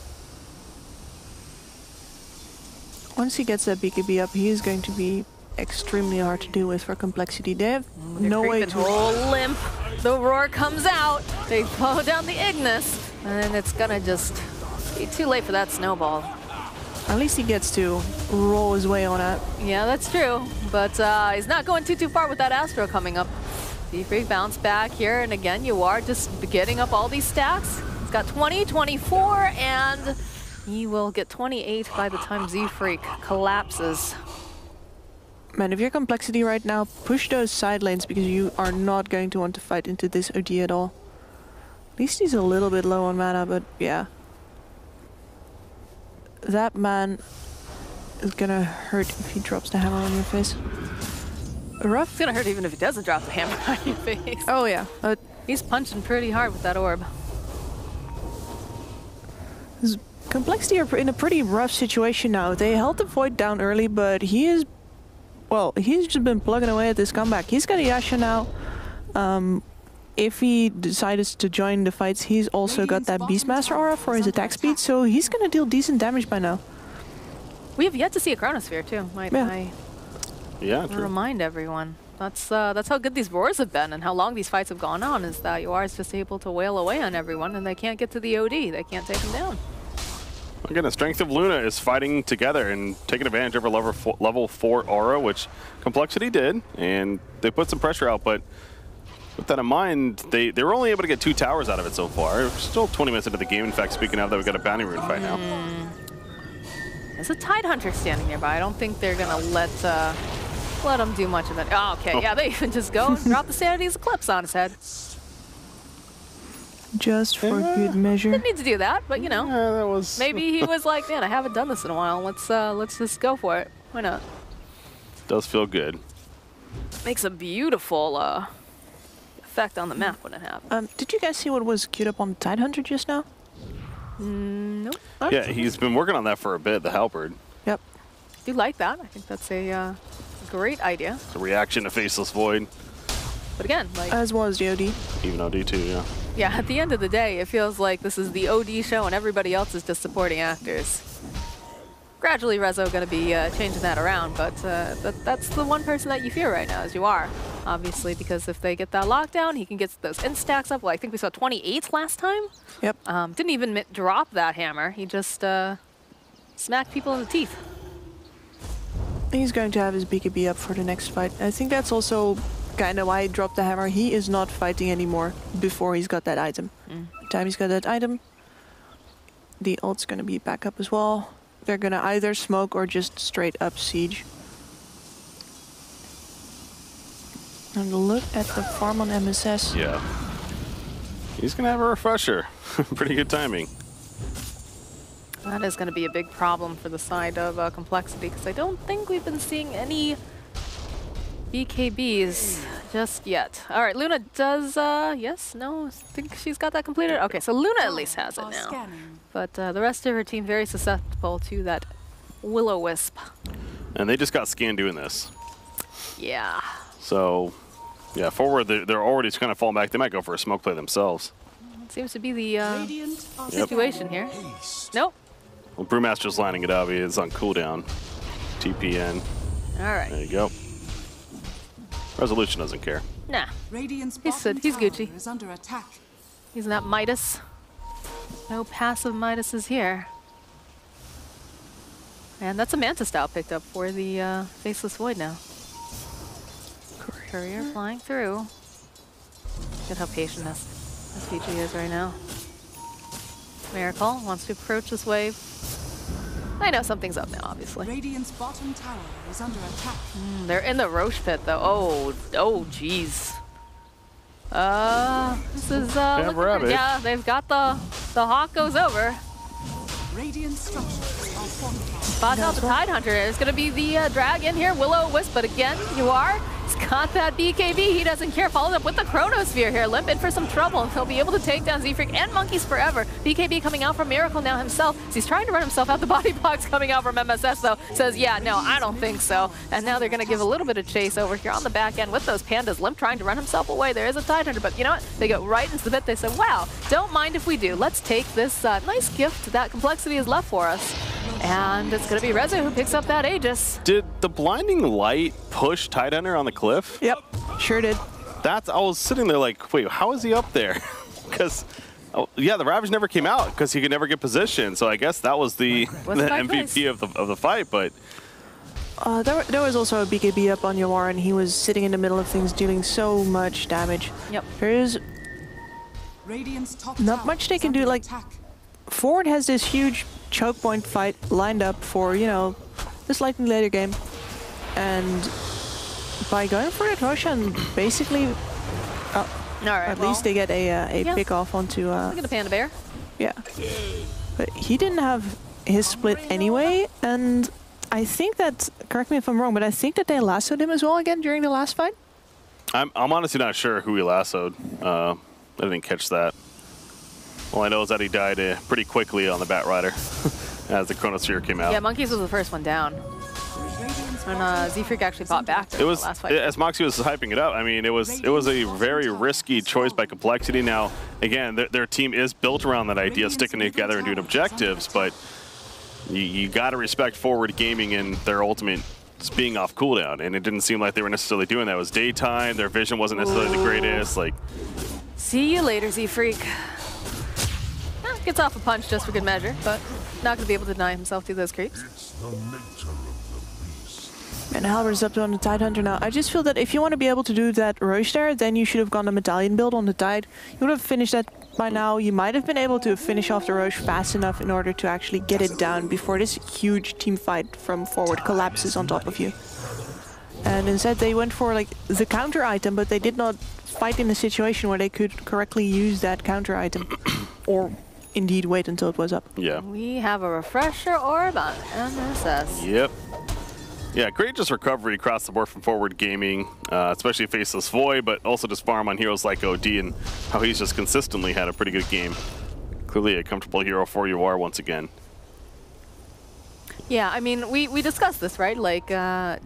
C: Once he gets that BKB up, he is going to be extremely hard to deal with for Complexity. They have
A: They're
C: no way
A: creeping
C: to...
A: whole limp. The roar comes out. They blow down the Ignis. And then it's gonna just be too late for that snowball.
C: At least he gets to roll his way on out.
A: Yeah, that's true. But he's not going too far with that Astro coming up. Z-Freak bounce back here. And again, you are just getting up all these stacks. He's got 20, 24, and he will get 28 by the time Z-Freak collapses.
C: Man, if you're Complexity right now, push those side lanes because you are not going to want to fight into this OD at all. At least he's a little bit low on mana, but yeah. That man is gonna hurt if he drops the hammer on your face. Rough.
A: It's gonna hurt even if he doesn't drop the hammer on your face.
C: Oh yeah.
A: He's punching pretty hard with that orb.
C: Complexity are in a pretty rough situation now. They held the Void down early, but he is... Well, he's just been plugging away at this comeback. He's got a Yasha now. If he decides to join the fights, he's also got that Beastmaster aura for his attack speed, so he's gonna deal decent damage by now.
A: We have yet to see a Chronosphere too, might I remind everyone. That's how good these roars have been and how long these fights have gone on, is that UR is just able to wail away on everyone and they can't get to the OD. They can't take him down.
B: Again, the strength of Luna is fighting together and taking advantage of her level 4 aura, which Complexity did, and they put some pressure out, but with that in mind, they were only able to get 2 towers out of it so far. We're still 20 minutes into the game. In fact, speaking of that, we've got a bounty rune fight now.
A: There's a Tidehunter standing nearby. I don't think they're gonna let him do much of that. Oh, okay, yeah, they even just go and drop the Sanity's Eclipse on his head.
C: Just for good measure.
A: Didn't need to do that, but you know,
B: that was...
A: maybe he was like, man, I haven't done this in a while. Let's just go for it. Why not?
B: Does feel good.
A: Makes a beautiful effect on the map when it happens.
C: Did you guys see what was queued up on the Tidehunter just now?
A: Nope.
B: Yeah, he's been working on that for a bit, the Halberd.
C: Yep.
A: Do like that. I think that's a great idea.
B: It's a reaction to Faceless Void.
A: But again, like...
C: As was the OD.
B: Even OD too, yeah.
A: Yeah, at the end of the day, it feels like this is the OD show and everybody else is just supporting actors. Gradually, Rezo going to be changing that around, but that's the one person that you fear right now, as you are. Obviously, because if they get that lockdown, he can get those instacks up. Well, I think we saw 28 last time.
C: Yep.
A: Didn't even drop that hammer. He just smacked people in the teeth.
C: He's going to have his BKB up for the next fight. I think that's also kind of why he dropped the hammer. He is not fighting anymore before he's got that item. The time he's got that item, the ult's going to be back up as well. They're going to either smoke or just straight up siege. And look at the farm on MSS.
B: Yeah. He's going to have a refresher. Pretty good timing.
A: That is going to be a big problem for the side of Complexity, because I don't think we've been seeing any BKBs just yet. All right, Luna does, yes, no, I think she's got that completed. Okay, so Luna at least has it now. But the rest of her team very susceptible to that Will-O-Wisp.
B: And they just got scanned doing this.
A: Yeah.
B: So, yeah, forward, they're already just kind of falling back. They might go for a smoke play themselves.
A: It seems to be the situation here. Nope.
B: Well, Brewmaster's lining it up. He is on cooldown. TPN.
A: All right.
B: There you go. Resolution doesn't care.
A: Nah.
D: Radiant's
A: He's Gucci.
D: is under attack.
A: He's not Midas. No passive Midases here. And that's a Manta style picked up for the Faceless Void now. Courier flying through. Look at how patient this PG is right now. Miracle wants to approach this wave. I know something's up now, obviously.
D: Radiant's bottom tower is under attack.
A: They're in the Roche pit, though. Oh, jeez. This is yeah, they've got the hawk goes over.
D: Radiant structures are fortified.
A: Spots out the Tidehunter. It's gonna be the dragon here, Will-O-Wisp, but again, he's got that BKB. He doesn't care. Followed up with the Chronosphere here. Limp in for some trouble. He'll be able to take down Z-Freak and Monkeys forever. BKB coming out from Miracle now himself. He's trying to run himself out. The body blocks coming out from MSS, though. Says, yeah, no, I don't think so. And now they're going to give a little bit of chase over here on the back end with those pandas. Limp trying to run himself away. There is a Tidehunter, but you know what? They go right into the pit. They said, wow, don't mind if we do. Let's take this nice gift that Complexity has left for us. And it's going to be Reza who picks up that Aegis.
B: Did the blinding light push Tidehunter on the cliff?
C: Yep, sure did.
B: I was sitting there like, wait, how is he up there? Because, yeah, the Ravage never came out because he could never get positioned. So I guess that was the MVP of the fight. But
C: there was also a BKB up on Yawar, and he was sitting in the middle of things doing so much damage.
A: Yep.
C: There is not much they can do. Like, Forward has this huge choke point fight lined up for, you know, the slightly later game. And by going for it, Roshan basically, at least they get a pick off onto...
A: Look at the Panda Bear.
C: Yeah. But he didn't have his split anyway, and I think that, correct me if I'm wrong, but I think that they lassoed him as well again during the last fight?
B: I'm honestly not sure who he lassoed. I didn't catch that. All I know is that he died pretty quickly on the Bat Rider as the Chronosphere came out.
A: Yeah, Monkeys was the first one down. And Z-Freak actually fought back
B: it was,
A: the last fight.
B: As Moxie was hyping it up, I mean, it was a very risky choice by Complexity. Now, again, their team is built around that idea of sticking together and doing objectives, but you got to respect Forward Gaming and their ultimate being off cooldown, and it didn't seem like they were necessarily doing that. It was daytime, their vision wasn't necessarily the greatest. Like,
A: see you later, Z-Freak. Gets off a punch just for good measure, but not going to be able to deny himself to those creeps.
C: And Halber's up on the Tidehunter now. I just feel that if you want to be able to do that Roche there, then you should have gone the Medallion build on the Tide. You would have finished that by now. You might have been able to finish off the Roche fast enough in order to actually get it down before this huge team fight from Forward collapses on top of you. And instead they went for like the counter item, but they did not fight in a situation where they could correctly use that counter item. Or indeed wait until it was up.
B: Yeah.
A: We have a refresher orb on MSS.
B: Yep. Yeah, great just recovery across the board from Forward Gaming, especially Faceless Void, but also just farm on heroes like OD and how he's just consistently had a pretty good game. Clearly a comfortable hero for you are once again.
A: Yeah, I mean, we discussed this, right? Like,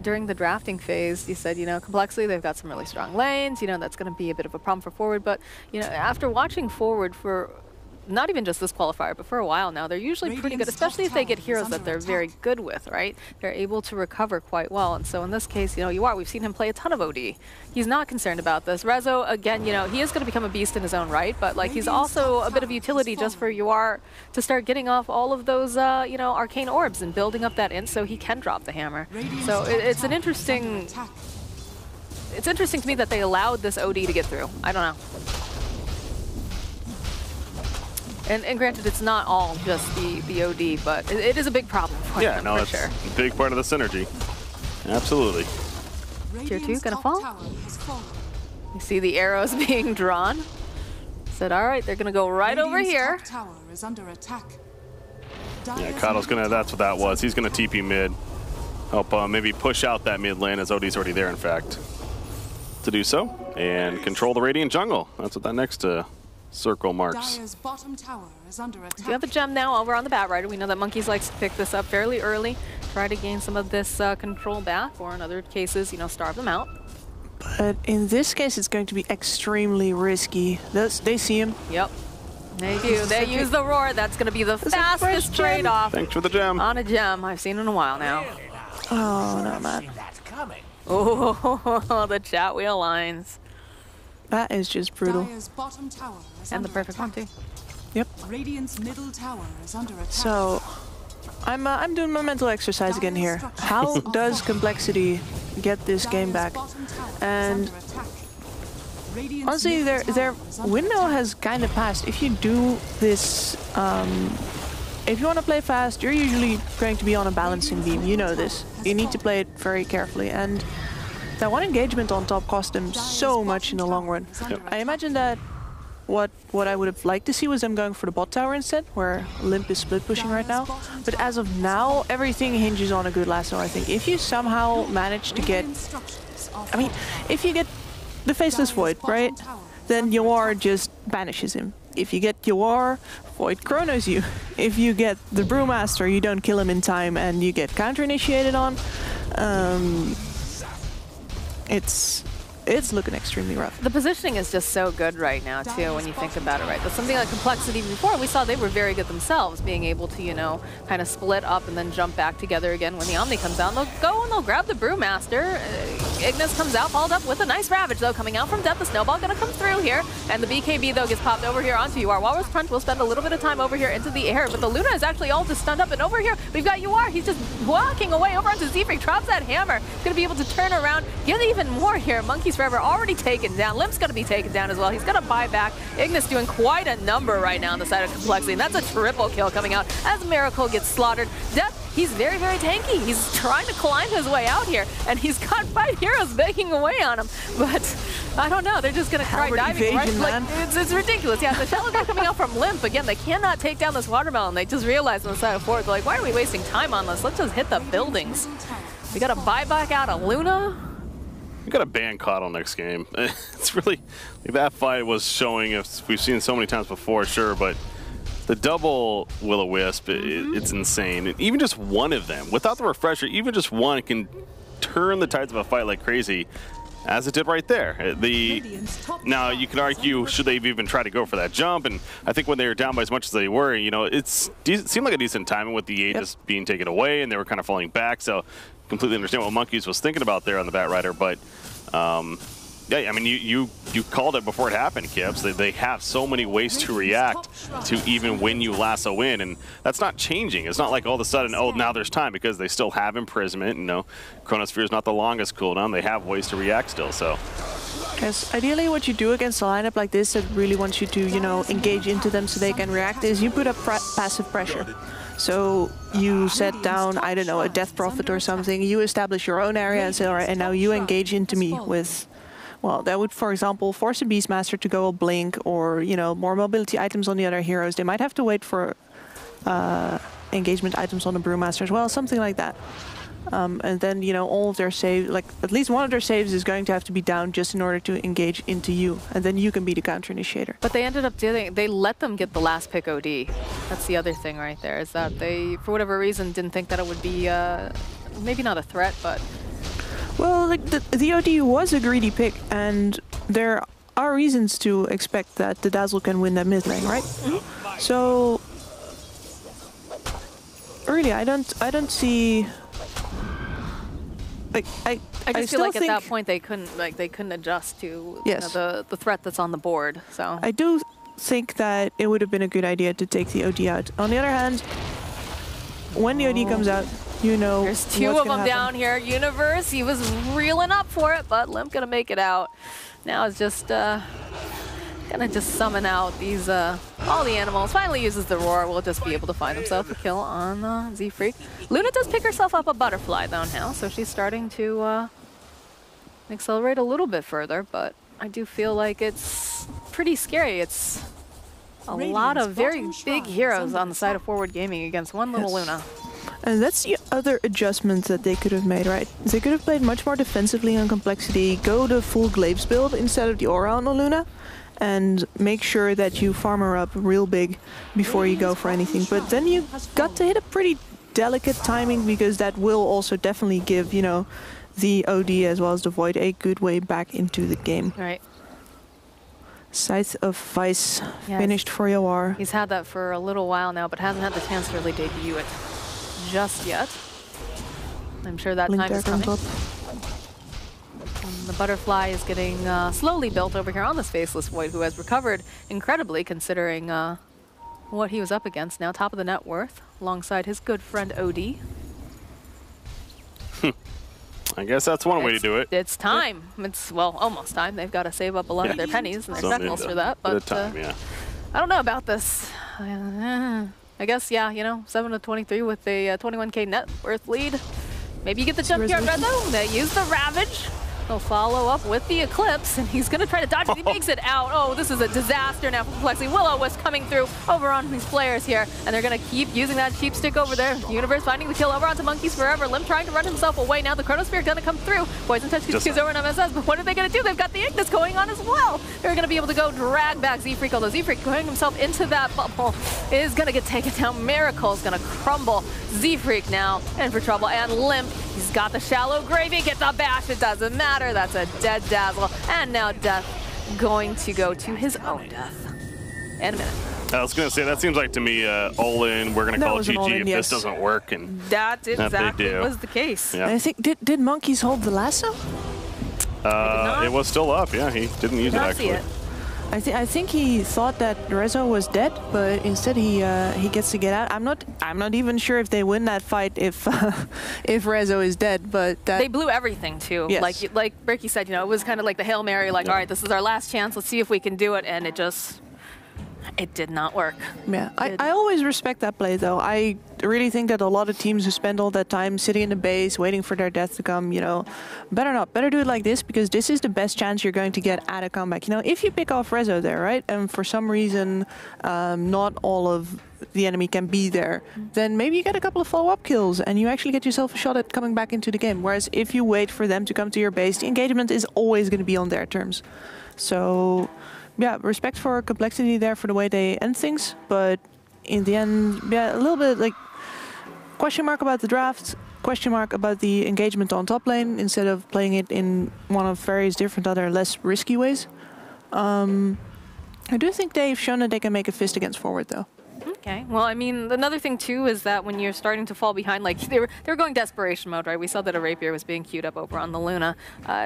A: during the drafting phase, you said, you know, Complexity, they've got some really strong lanes, you know, that's going to be a bit of a problem for Forward, but, you know, after watching Forward for not even just this qualifier, but for a while now, they're usually pretty good, especially if they get heroes that they're very good with, right? They're able to recover quite well. And so in this case, you know, we've seen him play a ton of OD. He's not concerned about this. Rezo, again, you know, he is going to become a beast in his own right, but like he's also a bit of utility just for UR to start getting off all of those, you know, arcane orbs and building up that int so he can drop the hammer. So it's an interesting... It's interesting to me that they allowed this OD to get through. I don't know. And granted, it's not all just the OD, but it is a big problem for them, for sure.
B: It's a big part of the synergy. Absolutely.
A: Tier 2 gonna fall. You see the arrows being drawn. Said, all right, they're gonna go right over here.
B: Yeah, Kado's gonna, that's what that was. He's gonna TP mid. Help maybe push out that mid lane as OD's already there, in fact, to do so. And control the Radiant jungle. That's what that next circle marks.
A: You have a gem now over on the Bat Rider. We know that Monkeys likes to pick this up fairly early, try to gain some of this control back, or in other cases, you know, starve them out.
C: But in this case, it's going to be extremely risky. They see him.
A: Yep, they do. They use the roar. That's going to be the fastest trade-off.
B: Thanks for the gem.
A: On a gem. I've seen it in a while now.
C: Oh, no, man.
A: Oh, the chat wheel lines.
C: That is just brutal.
A: And the perfect one, too.
C: Yep.
D: Radiant's middle tower is under attack.
C: So, I'm doing my mental exercise again here. How does Complexity get this game back? And honestly, their window has kind of passed. If you do this, if you want to play fast, you're usually going to be on a balancing beam. You know this. You need to play it very carefully. And that one engagement on top cost them so much in the long run.
B: Yep.
C: I imagine that what I would have liked to see was them going for the bot tower instead, where Limp is split pushing right now. But as of now, everything hinges on a good lasso, I think. If you somehow manage to get... I mean, if you get the Faceless Void, right? Then Yawar just banishes him. If you get Yawar, Void chronos you. If you get the Brewmaster, you don't kill him in time and you get counter-initiated on. It's it's looking extremely rough.
A: The positioning is just so good right now, too, when you think about it, right? That's something like Complexity before, we saw they were very good themselves, being able to, you know, kind of split up and then jump back together again when the Omni comes out. And they'll go and they'll grab the Brewmaster. Ignis comes out, followed up with a nice Ravage, though, coming out from depth. The Snowball going to come through here, and the BKB, though, gets popped over here onto UR. Walrus Crunch will spend a little bit of time over here into the air, but the Luna is actually all just stunned up, and over here, we've got UR. He's just walking away over onto Z-Freak, drops that hammer. He's going to be able to turn around, get even more here. Monkeys Forever already taken down. Limp's going to be taken down as well. He's going to buy back. Ignis doing quite a number right now on the side of Complexity, and that's a triple kill coming out as Miracle gets slaughtered. Death, he's very, very tanky. He's trying to climb his way out here, and he's got 5 heroes begging away on him. But I don't know. They're just going to try diving. Right? Like, it's ridiculous. Yeah, the Shallow Guard coming out from Limp. Again, they cannot take down this watermelon. They just realized on the side of forward, they're like, why are we wasting time on this? Let's just hit the buildings. We got to buy back out of Luna.
B: We got to ban Coddle next game. It's really, like, that fight was showing, if we've seen so many times before, sure, but the double Will-O-Wisp, it's insane. And even just one of them, without the refresher, even just one can turn the tides of a fight like crazy, as it did right there. Now, you can argue, should they have even tried to go for that jump? And I think when they were down by as much as they were, you know, it seemed like a decent timing with the Aegis being taken away, and they were kind of falling back. So completely understand what Monkeys was thinking about there on the Batrider, but yeah, I mean, you called it before it happened, Kips. They have so many ways to react to even when you lasso in, and that's not changing. It's not like all of a sudden, oh, now there's time, because they still have Imprisonment. You know, Chronosphere is not the longest cooldown. They have ways to react still, so.
C: Yes, ideally what you do against a lineup like this that really wants you to, you know, engage into them so they can react is you put up passive pressure. So you set down, I don't know, a Death Prophet or something, you establish your own area and say, all right, and now you engage into me with, well, that would, for example, force a Beastmaster to go a Blink, or, you know, more mobility items on the other heroes. They might have to wait for engagement items on the Brewmaster as well, something like that. And then, you know, all of their saves, like at least one of their saves is going to have to be down just in order to engage into you. And then you can be the counter initiator.
A: But they ended up doing, they let them get the last pick OD. That's the other thing right there, is that they, for whatever reason, didn't think that it would be, maybe not a threat, but...
C: Well, like the OD was a greedy pick, and there are reasons to expect that the Dazzle can win that mid lane, right? Mm-hmm. So, really, I don't see... Like, I
A: just feel like at that point they couldn't adjust to,
C: yes,
A: you know, the threat that's on the board. So
C: I do think that it would have been a good idea to take the OD out. On the other hand, when the OD comes out, you know,
A: there's 2 of them down here. Universe, he was reeling up for it, but Limp gonna make it out. Now it's just gonna just summon out these all the animals. Finally uses the roar. Will just be able to find himself a kill on Z-Freak. Luna does pick herself up a butterfly though now, so she's starting to accelerate a little bit further. But I do feel like it's pretty scary. It's a lot of very big heroes on the side of Forward Gaming against one little Luna.
C: And that's the other adjustment that they could have made, right? They could have played much more defensively on Complexity, go the full Glaives build instead of the Aura on the Luna, and make sure that you farm her up real big before you go for anything. But then you got to hit a pretty delicate timing, because that will also definitely give, you know, the OD as well as the Void a good way back into the game.
A: Right.
C: Scythe of Vice finished for Yawar.
A: He's had that for a little while now, but hasn't had the chance to really debut it just yet. I'm sure that time is coming. The butterfly is getting slowly built over here on this Faceless Void, who has recovered incredibly considering what he was up against. Now top of the net worth, alongside his good friend OD.
B: I guess that's one way to do it.
A: It's time. It's, well, almost time. They've got to save up a lot of their pennies and their shekels for that. But
B: time,
A: I don't know about this. I guess, yeah, you know, 7-23 with a 21k net worth lead. Maybe you get the jump here at red though. They use the Ravage. He'll follow up with the Eclipse, and he's going to try to dodge it. He makes it out. Oh, this is a disaster now for Complexity. Will-O-Wisp coming through over on these players here, and they're going to keep using that cheap stick over there. Universe finding the kill over onto Monkeys Forever. Limp trying to run himself away. Now the Chronosphere going to come through. Poison Touch is over on MSS, but what are they going to do? They've got the Ignis going on as well. They're going to be able to go drag back Z-Freak, although Z-Freak going himself into that bubble is going to get taken down. Miracle is going to crumble. Z-Freak now in for trouble, and Limp He's got the shallow grave. He gets a bash. It doesn't matter. That's a dead Dazzle. And now Death going to go to his own death. In a minute.
B: I was going to say, that seems like to me all in. We're going to call it GG if this doesn't work. And
A: that exactly was the case.
C: Yeah. I think, did Monkeys hold the lasso?
B: It was still up, yeah. He didn't use it, actually.
C: I think he thought that Rezo was dead, but instead he gets to get out. I'm not even sure if they win that fight if if Rezo is dead, but
A: they blew everything too.
C: Yes.
A: Like Ricky said, you know, it was kind of like the Hail Mary, like, all right, this is our last chance. Let's see if we can do it, and it did not work.
C: Yeah, I always respect that play, though. I really think that a lot of teams who spend all that time sitting in the base, waiting for their death to come, you know, better do it like this, because this is the best chance you're going to get at a comeback. You know, if you pick off Rezo there, right, and for some reason not all of the enemy can be there, then maybe you get a couple of follow-up kills and you actually get yourself a shot at coming back into the game. Whereas if you wait for them to come to your base, the engagement is always going to be on their terms. So yeah, respect for Complexity there for the way they end things, but in the end, yeah, a little bit like question mark about the draft, question mark about the engagement on top lane instead of playing it in one of various different other less risky ways. I do think they've shown that they can make a fist against forward, though.
A: Okay. Well, I mean, another thing too is that when you're starting to fall behind, like they were going desperation mode, right? We saw that a Rapier was being queued up over on the Luna.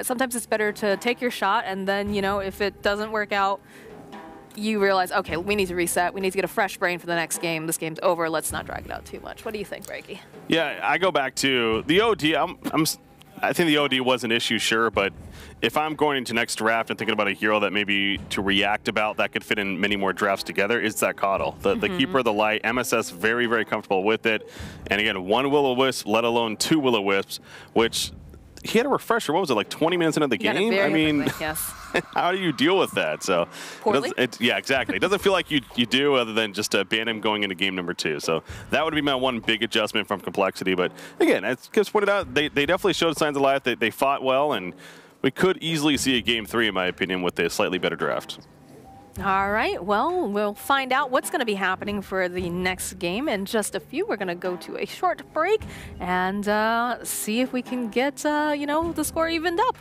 A: Sometimes it's better to take your shot, and then, you know, if it doesn't work out, you realize, okay, we need to reset. We need to get a fresh brain for the next game. This game's over. Let's not drag it out too much. What do you think, Breaky?
B: Yeah, I go back to the OD. I think the OD was an issue, sure, but if I'm going into next draft and thinking about a hero that maybe to react about that could fit in many more drafts together, it's that Coddle. The Keeper of the Light, MSS very, very comfortable with it. And again, 1 Will-O-Wisp, let alone 2 Will-O-Wisps, which he had a refresher. What was it, like 20 minutes into the game? I mean,
A: yes.
B: How do you deal with that? So,
A: poorly?
B: Yeah, exactly. It doesn't feel like you do, other than just ban him going into game number 2. So that would be my one big adjustment from Complexity. But again, as Kips pointed out, they definitely showed signs of life. They fought well, and we could easily see a game 3, in my opinion, with a slightly better draft.
A: All right, well, we'll find out what's going to be happening for the next game in just a few. We're going to go to a short break and see if we can get, you know, the score evened up.